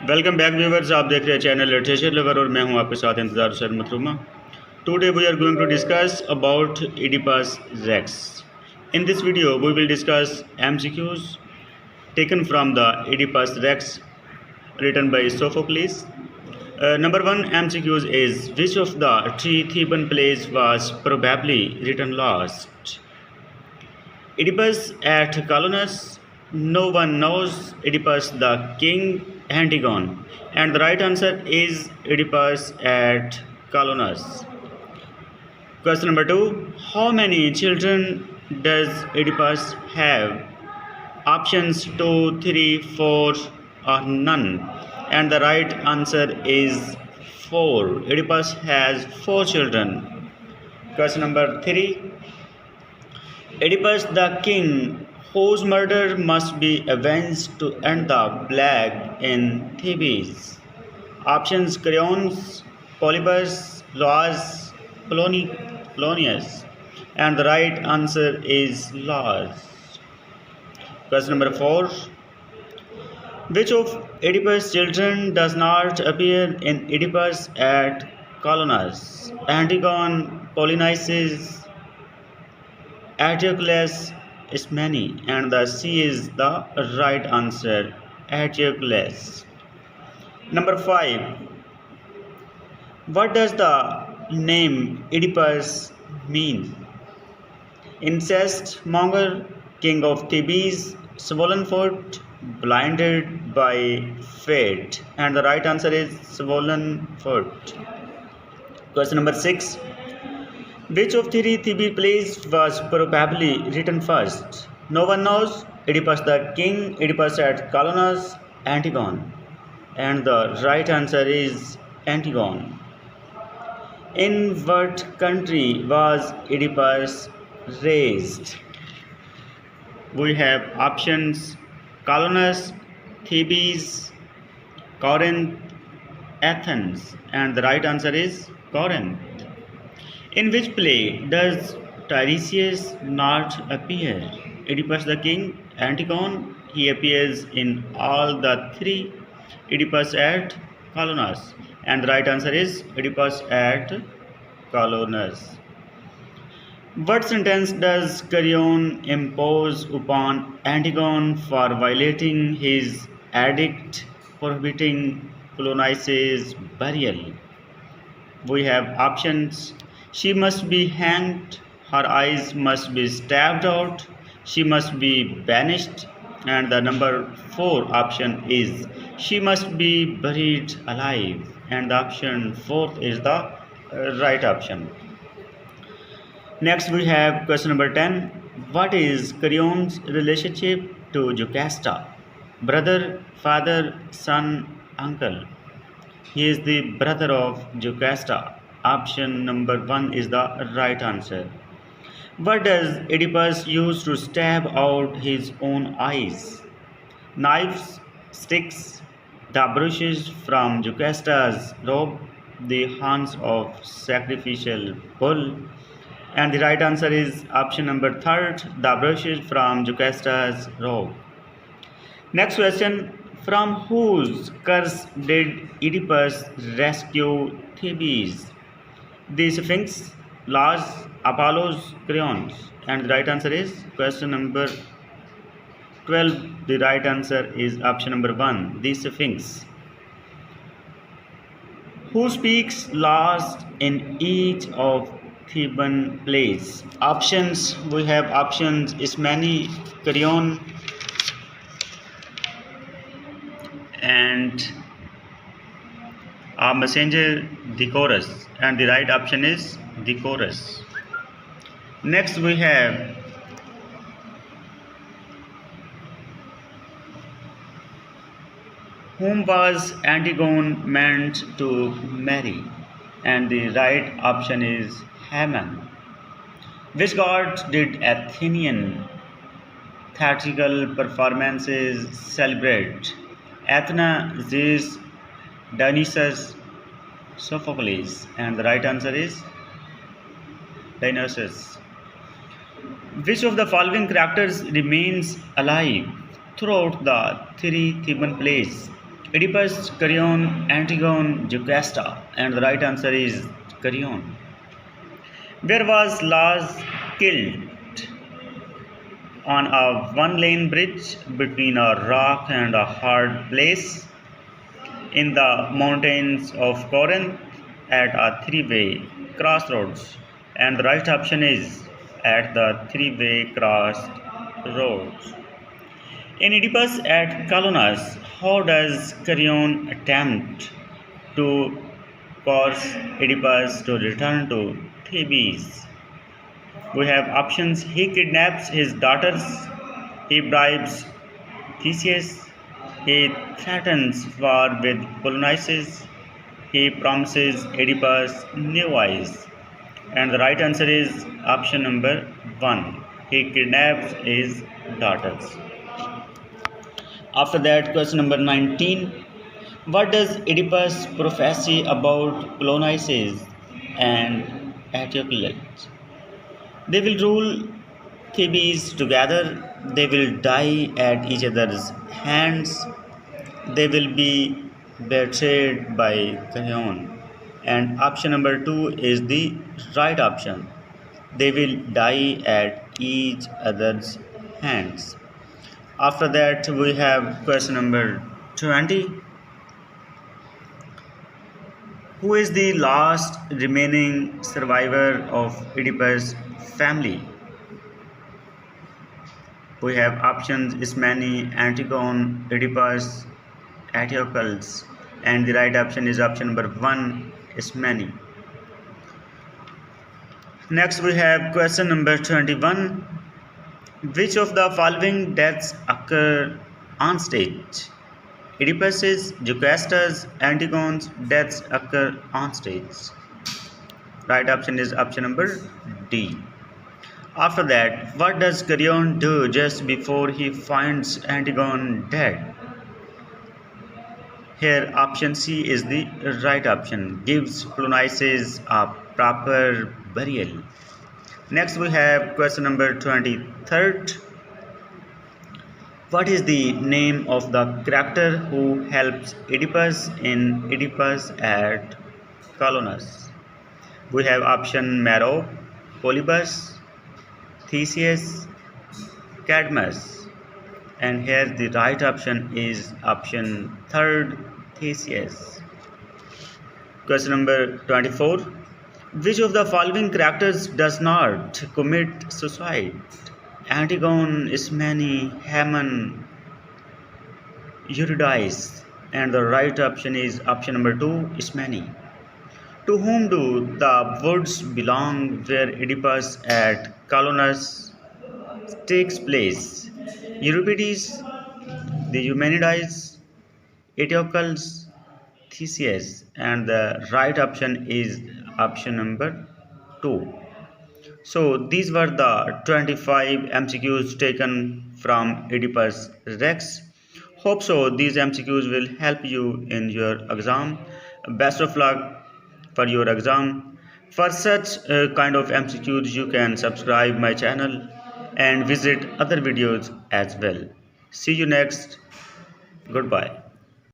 Welcome back viewers. आप देख रहे हैं चैनल लिटरेचर लवर और मैं हूं आपके साथ इंतजार सर मतरुमा। Today we are going to discuss about Oedipus Rex. In this video we will discuss MCQs taken from the Oedipus Rex written by Sophocles. Number one MCQs is, which of the three Theban plays was probably written last? Oedipus at Colonus, no one knows. Oedipus the king, Antigone. And the right answer is Oedipus at Colonus. Question number two, how many children does Oedipus have? Options 2, 3, 4 or none. And the right answer is 4. Oedipus has 4 children. Question number 3, Oedipus the king, whose murder must be avenged to end the plague in Thebes. Options Creons, Polybus, Laws, Polonius. And the right answer is Laws. Question number 4. Which of Oedipus' children does not appear in Oedipus at Colonus? Antigone, Polynices, Eteocles, Ismene, and the C is the right answer, Eteocles. Number 5. What does the name Oedipus mean? Incest monger, king of Thebes, swollen foot, blinded by fate, and the right answer is swollen foot. Question number 6. Which of three Theban plays was probably written first? No one knows. Oedipus the king, Oedipus at Colonus, Antigone. And the right answer is Antigone. In what country was Oedipus raised? We have options Colonus, Thebes, Corinth, Athens. And the right answer is Corinth. In which play does Tiresias not appear? Oedipus the king, Antigone, he appears in all the three. Oedipus at Colonus. And the right answer is Oedipus at Colonus. What sentence does Creon impose upon Antigone for violating his edict prohibiting Polonices' burial? We have options. She must be hanged, her eyes must be stabbed out, she must be banished, and the number 4 option is she must be buried alive, and the option 4th is the right option. Next we have question number 10. What is Creon's relationship to Jocasta? Brother, father, son, uncle. He is the brother of Jocasta. Option number 1 is the right answer. What does Oedipus use to stab out his own eyes? Knives, sticks, the brushes from Jocasta's robe, the horns of sacrificial bull. And the right answer is option number 3, the brushes from Jocasta's robe. Next question. From whose curse did Oedipus rescue Thebes? The Sphinx, Laws, Apollos, Creons. And the right answer is question number 12. The right answer is option number 1, the Sphinx. Who speaks last in each of Theban plays? Options, we have options Ismene, Creon, and a messenger, the chorus, and the right option is the chorus. Next we have whom was Antigone meant to marry, and the right option is Hammon. Which god did Athenian theatrical performances celebrate? Athena, Zeus, Dionysus, Sophocles, and the right answer is Dionysus. Which of the following characters remains alive throughout the three Theban plays? Oedipus, Creon, Antigone, Jocasta, and the right answer is Creon. Where was Lars killed? On a one-lane bridge between a rock and a hard place, in the mountains of Corinth, at a three-way crossroads. And the right option is at the three-way crossroads. In Oedipus at Colonus, how does Creon attempt to force Oedipus to return to Thebes? We have options: he kidnaps his daughters, he bribes Theseus, he threatens war with Polynices, he promises Oedipus new eyes. And the right answer is option number 1. He kidnaps his daughters. After that, question number 19. What does Oedipus prophesy about Polynices and Eteocles? They will rule Thebes together, they will die at each other's hands, they will be betrayed by Creon. And option number 2 is the right option. They will die at each other's hands. After that, we have question number 20. Who is the last remaining survivor of Oedipus' family? We have options: Ismene, Antigone, Oedipus, Eteocles, and the right option is option number 1, Ismene. Next we have question number 21. Which of the following deaths occur on stage? Oedipus's, Jocasta's, Antigone's deaths occur on stage. Right option is option number D. After that, what does Creon do just before he finds Antigone dead? Here option C is the right option, gives Polynices a proper burial. Next we have question number 23rd. What is the name of the character who helps Oedipus in Oedipus at Colonus? We have option Mero, Polybus, Theseus, Cadmus, and here the right option is option 3rd, Theseus. Question number 24. Which of the following characters does not commit suicide? Antigone, Ismene, Haemon, Eurydice, and the right option is option number 2, Ismene. To whom do the woods belong where Oedipus at Colonus takes place? Euripides, the Eumenides, Eteocles, Theseus, and the right option is option number 2. So these were the 25 MCQs taken from Oedipus Rex. Hope so these MCQs will help you in your exam. Best of luck for your exam. For such kind of MCQs, you can subscribe my channel and visit other videos as well. See you next. Goodbye.